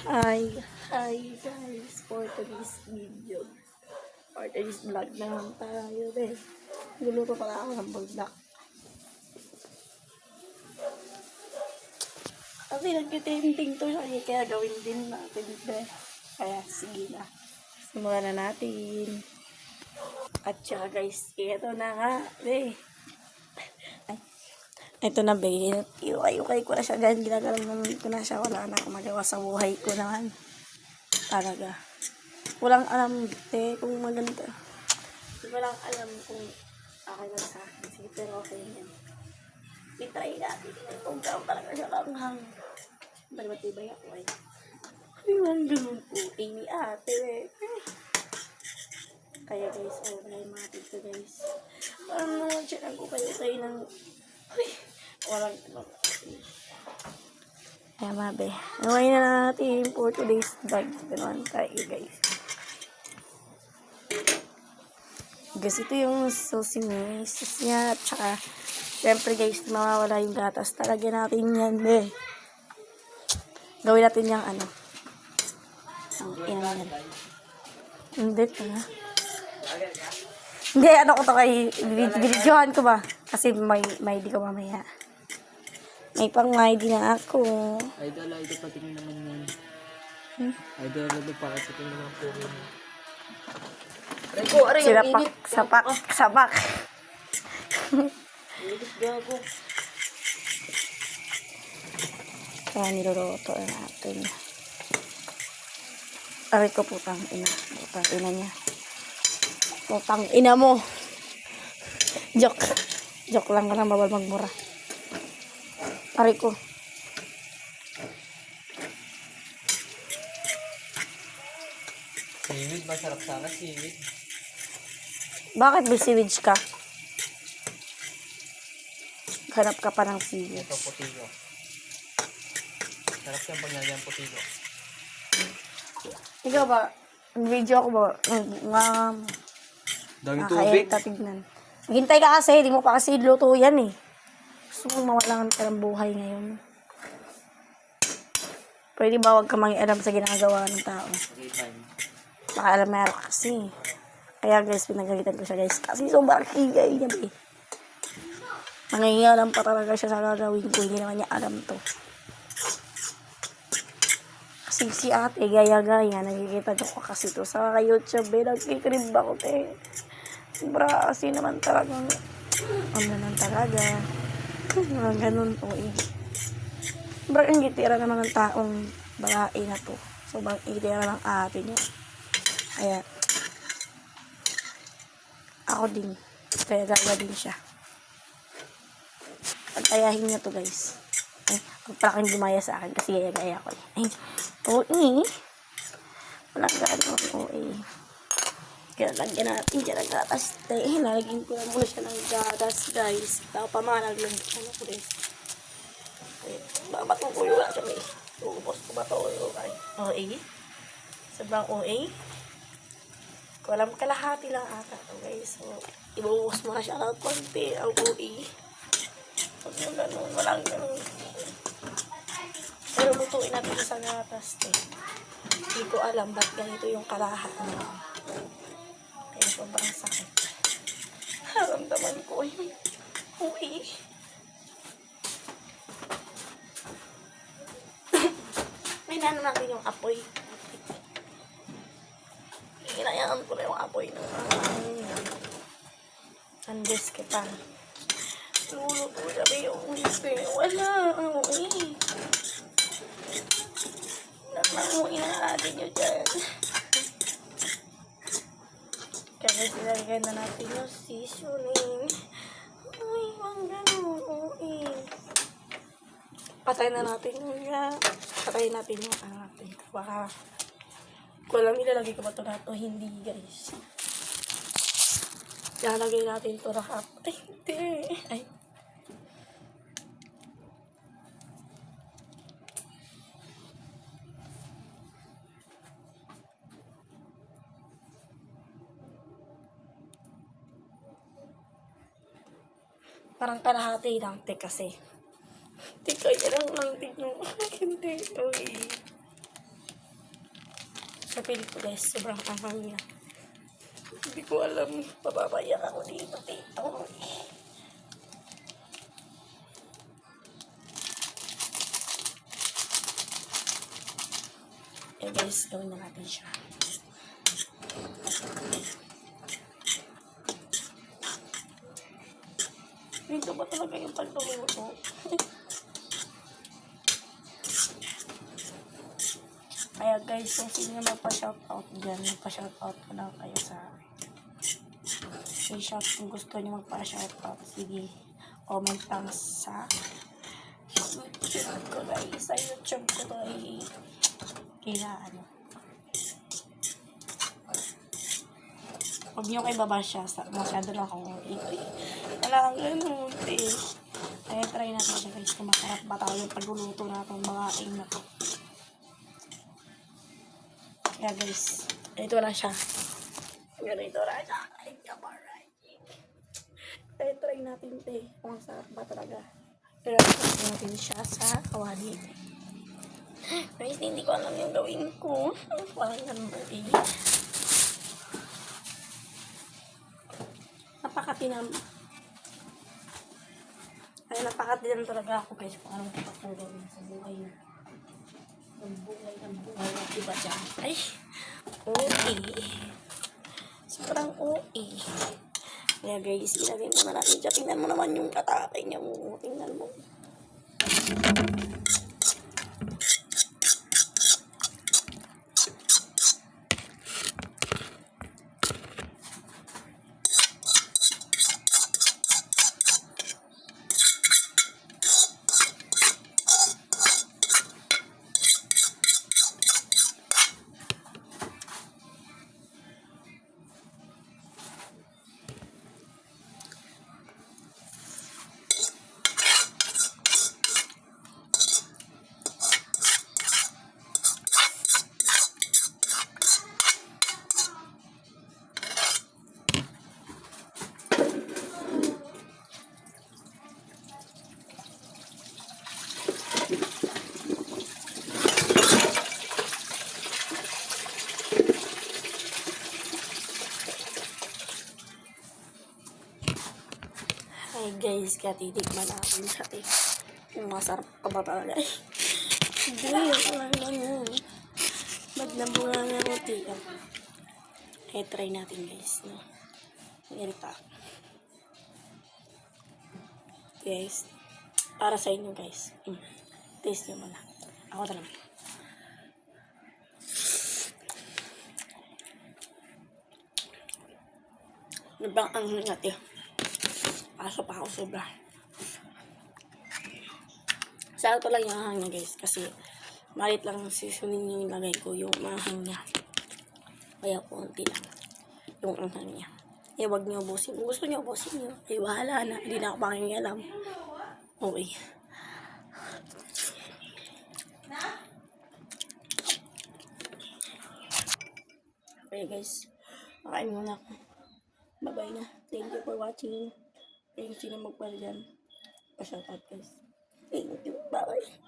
Hi, hi guys, for today's video. For today's vlog naman tayo eh. Luluto pala ako ng buldak. Kasi nagtitinting to siya kaya gawin din natin eh. Kaya sige na. Simulan na natin. At saka guys, ito na nga eh. Ito na be, iukay ko na siya guys, ginagalang ko na siya, wala na akong magawa sa buhay ko naman. Talaga. Walang alam kung maganda. Walang alam kung okay lang sa akin. Sige, pero okay yan. I-try natin. Kung saan talaga siya langhang. Bali matibay ako eh. Ay, man ganun po. Ni ate eh. Kaya guys, okay mga tito guys. Parang naman siya ko kayo tayo ng... Ay, walang alam. Kaya mabe. Naway na natin for today's vlog. Ganoon tayo guys. Guys, ito yung sauce niya. At saka, syempre guys, mawawala yung gatas. Talagyan natin yan eh. Gawin natin yung ano. Yan. Hindi pa na. Hindi, ano ko to kay binidyohan ko ba? Kasi may di ko mamaya. May pang ID na ako. Idol, patingin naman yan. Idol, patingin naman po. Aray, Sinapak, sapak. Init gago. Kaya niluluto na natin. Aray ko putang ina. Putang ina niya. Putang ina mo. Joke lang ka lang, bawal magmura. Aray ko. Seaweed, masarap sana seaweed. Bakit may sewage ka? Hanap ka pa ng sewage. Ito, putigo. Sarap yung pagnyan putigo. Ikaw ba? Video ako ba? Daming tubig? Kaya tignan. Maghintay ka kasi, hindi mo pa kasi luto yan eh. Gusto mong mawalan ka ng buhay ngayon. Pwede ba wag ka mangialam sa ginagawa ng tao? Okay, fine. Baka alam meron kasi. Kaya guys, pinagalitan ko siya guys. Kasi sobrang higay niya eh. Nangingialam pa talaga siya sa gagawin ko. Hindi naman niya alam to. Kasi si ate, gaya-gaya. Nakikita ko kasi to sa YouTube eh. Nagkikrib ako eh. Sobra kasi naman talagang ano naman talaga. Mga ganun po eh. Sobrang ingitira naman ng taong babae na to. Sobrang ingitira ng ate niya. Kaya, ako din. Kaya gaya din siya. Pagtayahin niya to guys. Ay, huwag pala kayong gumaya sa akin kasi gaya-gaya ko eh. Ay, oo walang gano'n, oo Kaya lagyan natin dyan ang gatas. Eh, lalagyan ko na muna siya ng gatas guys. Pamanag lang ano ko guys. Okay, babato ko yung siya eh. Ubos ko ba ito? OA. Sobrang OA. Walang kalahati lang ata. Okay, so ibubuhos mo na siya ng konti ang OA. Huwag mo ganun, walang ganun. Pero lutuin natin sa gatas eh. Hindi ko alam ba't ganito yung kalahat mo. Kaya sobrang sakit. Haramdaman ko yung OA. May nano natin yung apoy. Hinayaan ko na yung apoy ng andes kita. Luluto sabi yung ispe. Wala. Namanguin na natin yun dyan. Kaya silagyan na natin yung seasoning. Ay, ang gano'n. Patay na natin yung patay natin yung natin. Baka kung alam ilalagay ko ba ito na ito, hindi guys. Lalagay natin ito rahap. Ay, hindi. Ay. Parang kalahati lang, te kasi. Teka, yan ang tig nyo. Hindi, okay. feel ko guys, sobrang anghang niya. Hindi ko alam, papapayak ako dito, tito. Eh guys, gawin na natin siya. Dito ba talaga yung pagluluto? Kaya guys, kung sino na magpa-shoutout dyan, magpa-shoutout ko lang kayo sa shout kung gusto nyo magpa-shoutout. Sige, comment lang sa YouTube ko guys. Sa YouTube ko to ay kailangan. Huwag nyo kayo baba siya. Masyado lang akong wala kang ganun. Kaya try natin siya guys kung masarap ba tayo yung pagluluto natin mga aing na to. Kaya guys, ito lang siya. Ganito lang siya. Ay, kabaray. Kaya try natin ito kung masarap ba talaga. Pero try natin siya sa kawali. Guys, hindi ko alam yung gawin ko. Parang ganun ba napakatinam. Ay, napakatinam talaga ako guys. Kung anong dapat kong gawin sa buhay na. Ng buhay na iba dyan. Ay, okay. Sobrang okay. Kaya guys, ilagay mo na natin dyan. Tingnan mo naman yung katapay niya mo. Tingnan mo. Ay guys, kaya titikman natin siya kung masarap pa ba talaga. Hindi, wala ganun. Ba't nabura na roti? Kaya try natin guys, no? Ganito. Guys, para sa inyo guys. Taste nyo muna. Ako talaga. Nabang ang natin. Paso pa ako sobra. Sa ito lang yung hang niya guys. Kasi malit lang seasoning yung ilagay ko yung mahang niya. Kaya konti lang yung anghang niya. Eh wag niyo ubusin. Kung gusto niyo ubusin niyo. Eh wala na. Hindi na ako pakialam. Okay. Okay guys. Makain muna ako. Bye-bye na. Thank you for watching. Thank you sino magpala dyan. Pa-shoutout guys. Thank you. Bye-bye.